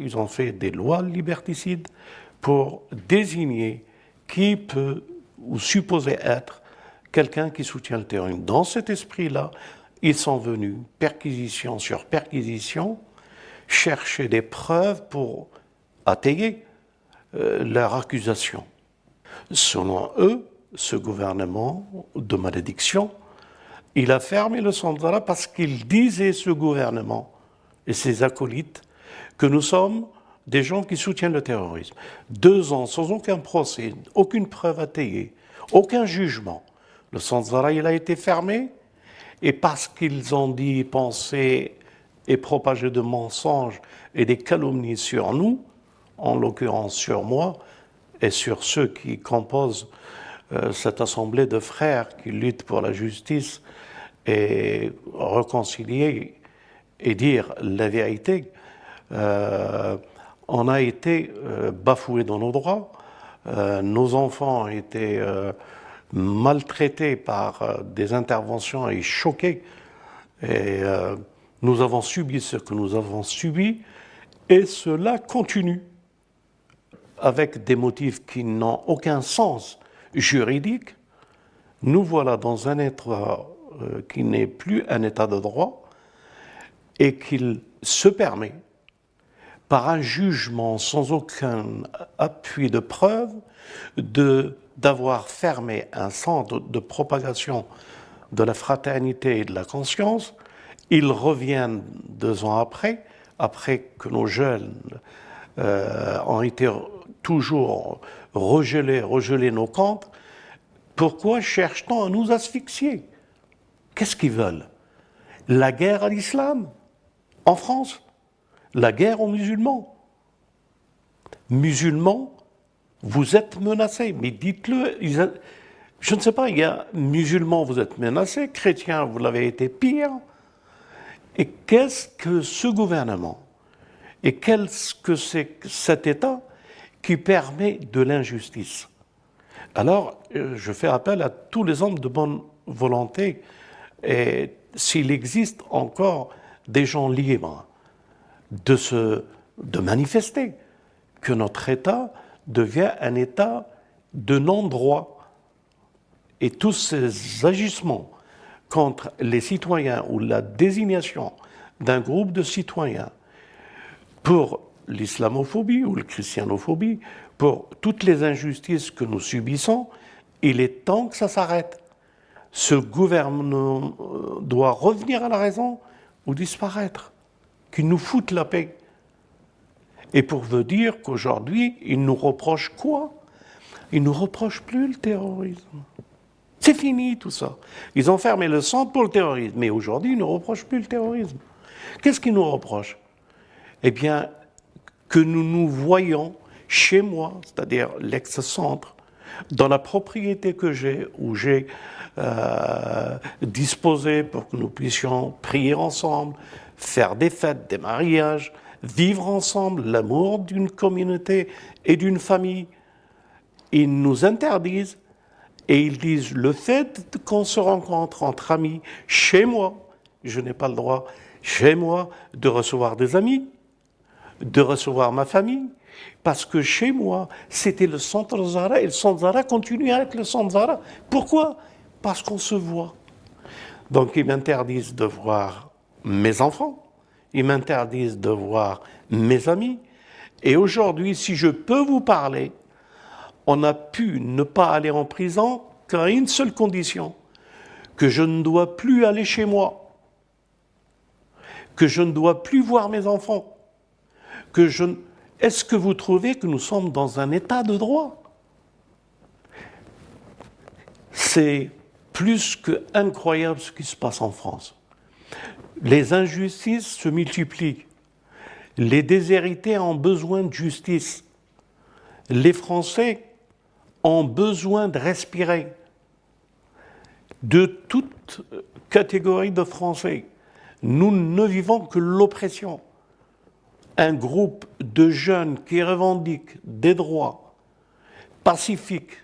ils ont fait des lois liberticides pour désigner qui peut ou supposé être quelqu'un qui soutient le terrorisme. Dans cet esprit-là, ils sont venus, perquisition sur perquisition, chercher des preuves pour étayer leur accusation. Selon eux, ce gouvernement de malédiction, il a fermé le centre Zahra parce qu'il disait, ce gouvernement et ses acolytes, que nous sommes des gens qui soutiennent le terrorisme. 2 ans sans aucun procès, aucune preuve étayée, aucun jugement. Le centre Zahra, il a été fermé, et parce qu'ils ont dit, pensé et propagé de mensonges et des calomnies sur nous, en l'occurrence sur moi et sur ceux qui composent cette assemblée de frères qui luttent pour la justice et réconcilier et dire la vérité, on a été bafoués dans nos droits, nos enfants ont été maltraités par des interventions et choqués, et nous avons subi ce que nous avons subi, et cela continue avec des motifs qui n'ont aucun sens juridique. Nous voilà dans un état qui n'est plus un état de droit, et qu'il se permet, par un jugement sans aucun appui de preuve, d'avoir fermé un centre de propagation de la fraternité et de la conscience. Ils reviennent 2 ans après que nos jeunes ont été toujours regelés nos comptes. Pourquoi cherche-t-on à nous asphyxier? Qu'est-ce qu'ils veulent? La guerre à l'islam en France? La guerre aux musulmans? Musulmans, vous êtes menacés, mais dites-le. Je ne sais pas, il y a musulmans, vous êtes menacés, chrétiens, vous l'avez été pire. Et qu'est-ce que ce gouvernement, et qu'est-ce que c'est cet État qui permet de l'injustice? Alors, je fais appel à tous les hommes de bonne volonté, et s'il existe encore des gens libres de manifester, que notre État devient un État de non-droit. Et tous ces agissements contre les citoyens ou la désignation d'un groupe de citoyens pour l'islamophobie ou la christianophobie, pour toutes les injustices que nous subissons, il est temps que ça s'arrête. Ce gouvernement doit revenir à la raison ou disparaître, qu'il nous foute la paix. Et pour vous dire qu'aujourd'hui, ils nous reprochent quoi? Ils nous reprochent plus le terrorisme. C'est fini tout ça. Ils ont fermé le centre pour le terrorisme, mais aujourd'hui, ils ne reprochent plus le terrorisme. Qu'est-ce qu'ils nous reprochent? Eh bien, que nous nous voyons chez moi, c'est-à-dire l'ex-centre, dans la propriété que j'ai, où j'ai disposé pour que nous puissions prier ensemble, faire des fêtes, des mariages, vivre ensemble l'amour d'une communauté et d'une famille. Ils nous interdisent et ils disent, le fait qu'on se rencontre entre amis, chez moi, je n'ai pas le droit, chez moi, de recevoir des amis, de recevoir ma famille, parce que chez moi, c'était le centre Zahra, et le centre Zahra continue à être le centre Zahra. Pourquoi? Parce qu'on se voit. Donc ils m'interdisent de voir mes enfants, ils m'interdisent de voir mes amis, et aujourd'hui, si je peux vous parler, on a pu ne pas aller en prison qu'à une seule condition, que je ne dois plus aller chez moi, que je ne dois plus voir mes enfants, que je... Est-ce que vous trouvez que nous sommes dans un état de droit? C'est plus que incroyable ce qui se passe en France. Les injustices se multiplient. Les déshérités ont besoin de justice. Les Français ont besoin de respirer. De toute catégorie de Français, nous ne vivons que l'oppression. Un groupe de jeunes qui revendiquent des droits pacifiques,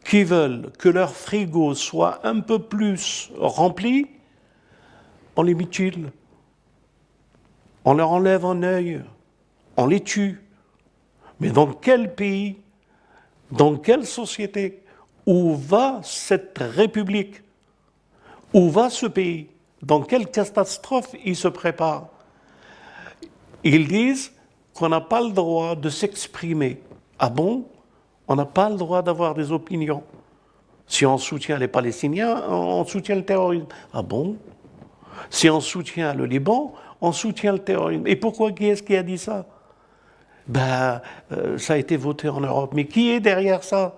qui veulent que leur frigo soit un peu plus rempli, on les mutile. On leur enlève un œil, on les tue. Mais dans quel pays, dans quelle société, où va cette République? Où va ce pays? Dans quelle catastrophe il se prépare? Ils disent qu'on n'a pas le droit de s'exprimer. Ah bon? On n'a pas le droit d'avoir des opinions. Si on soutient les Palestiniens, on soutient le terrorisme. Ah bon? Si on soutient le Liban, on soutient le terrorisme. Et pourquoi, qui est-ce qui a dit ça? Ça a été voté en Europe. Mais qui est derrière ça?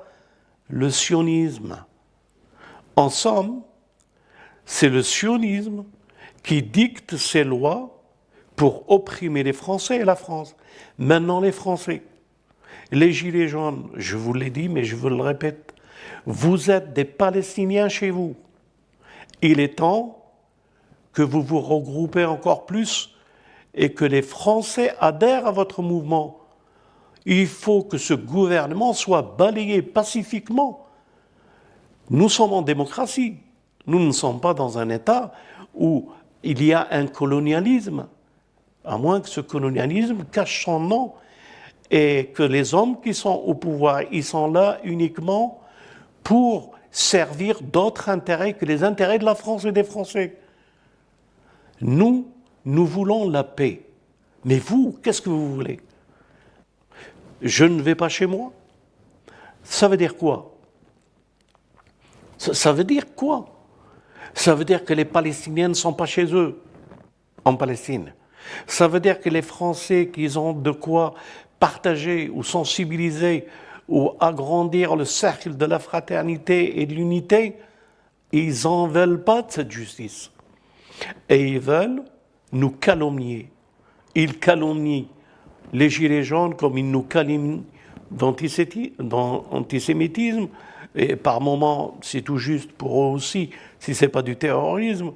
Le sionisme. En somme, c'est le sionisme qui dicte ses lois pour opprimer les Français et la France. Maintenant, les Français, les Gilets jaunes, je vous l'ai dit, mais je vous le répète, vous êtes des Palestiniens chez vous. Il est temps que vous vous regroupez encore plus et que les Français adhèrent à votre mouvement. Il faut que ce gouvernement soit balayé pacifiquement. Nous sommes en démocratie. Nous ne sommes pas dans un État où il y a un colonialisme, à moins que ce colonialisme cache son nom et que les hommes qui sont au pouvoir, ils sont là uniquement pour servir d'autres intérêts que les intérêts de la France et des Français. Nous voulons la paix. Mais vous, qu'est-ce que vous voulez? Je ne vais pas chez moi? Ça veut dire quoi? Ça veut dire quoi? Ça veut dire que les Palestiniens ne sont pas chez eux, en Palestine. Ça veut dire que les Français qui ont de quoi partager ou sensibiliser ou agrandir le cercle de la fraternité et de l'unité, ils n'en veulent pas de cette justice. Et ils veulent nous calomnier. Ils calomnient les Gilets jaunes comme ils nous calomnient d'antisémitisme. Et par moments, c'est tout juste pour eux aussi, si ce n'est pas du terrorisme.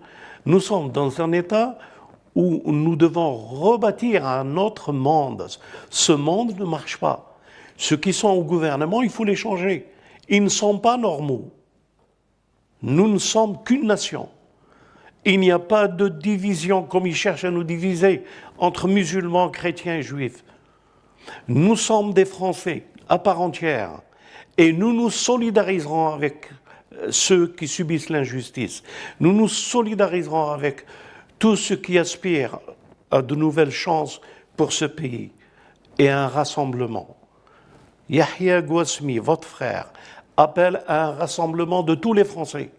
Nous sommes dans un État où nous devons rebâtir un autre monde. Ce monde ne marche pas. Ceux qui sont au gouvernement, il faut les changer. Ils ne sont pas normaux. Nous ne sommes qu'une nation. Il n'y a pas de division, comme ils cherchent à nous diviser, entre musulmans, chrétiens et juifs. Nous sommes des Français à part entière. Et nous nous solidariserons avec ceux qui subissent l'injustice. Nous nous solidariserons avec tous ceux qui aspirent à de nouvelles chances pour ce pays et à un rassemblement. Yahya Gouasmi, votre frère, appelle à un rassemblement de tous les Français.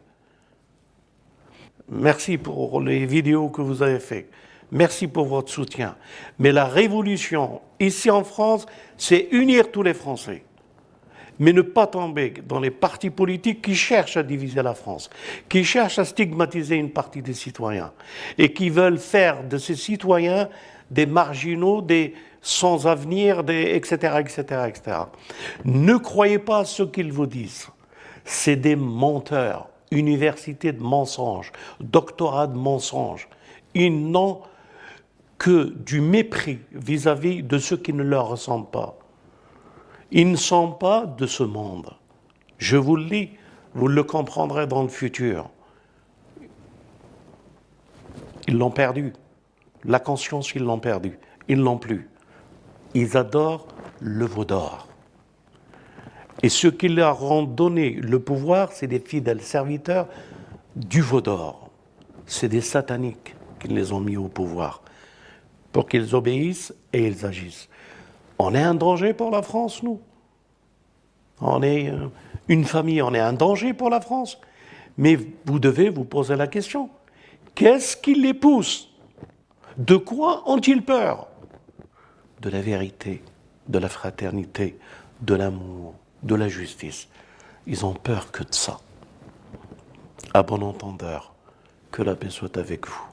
Merci pour les vidéos que vous avez faites. Merci pour votre soutien. Mais la révolution, ici en France, c'est unir tous les Français. Mais ne pas tomber dans les partis politiques qui cherchent à diviser la France, qui cherchent à stigmatiser une partie des citoyens et qui veulent faire de ces citoyens des marginaux, des sans avenir, etc., etc., etc. Ne croyez pas à ce qu'ils vous disent. C'est des menteurs, université de mensonges, doctorat de mensonges. Ils n'ont que du mépris vis-à-vis de ceux qui ne leur ressemblent pas. Ils ne sont pas de ce monde. Je vous le dis, vous le comprendrez dans le futur. Ils l'ont perdu. La conscience, ils l'ont perdue. Ils ne l'ont plus. Ils adorent le veau d'or. Et ceux qui leur ont donné le pouvoir, c'est des fidèles serviteurs du veau d'or. C'est des sataniques qui les ont mis au pouvoir pour qu'ils obéissent et ils agissent. On est un danger pour la France, nous. On est une famille, on est un danger pour la France. Mais vous devez vous poser la question. Qu'est-ce qui les pousse? De quoi ont-ils peur? De la vérité, de la fraternité, de l'amour, de la justice. Ils ont peur que de ça. À bon entendeur, que la paix soit avec vous.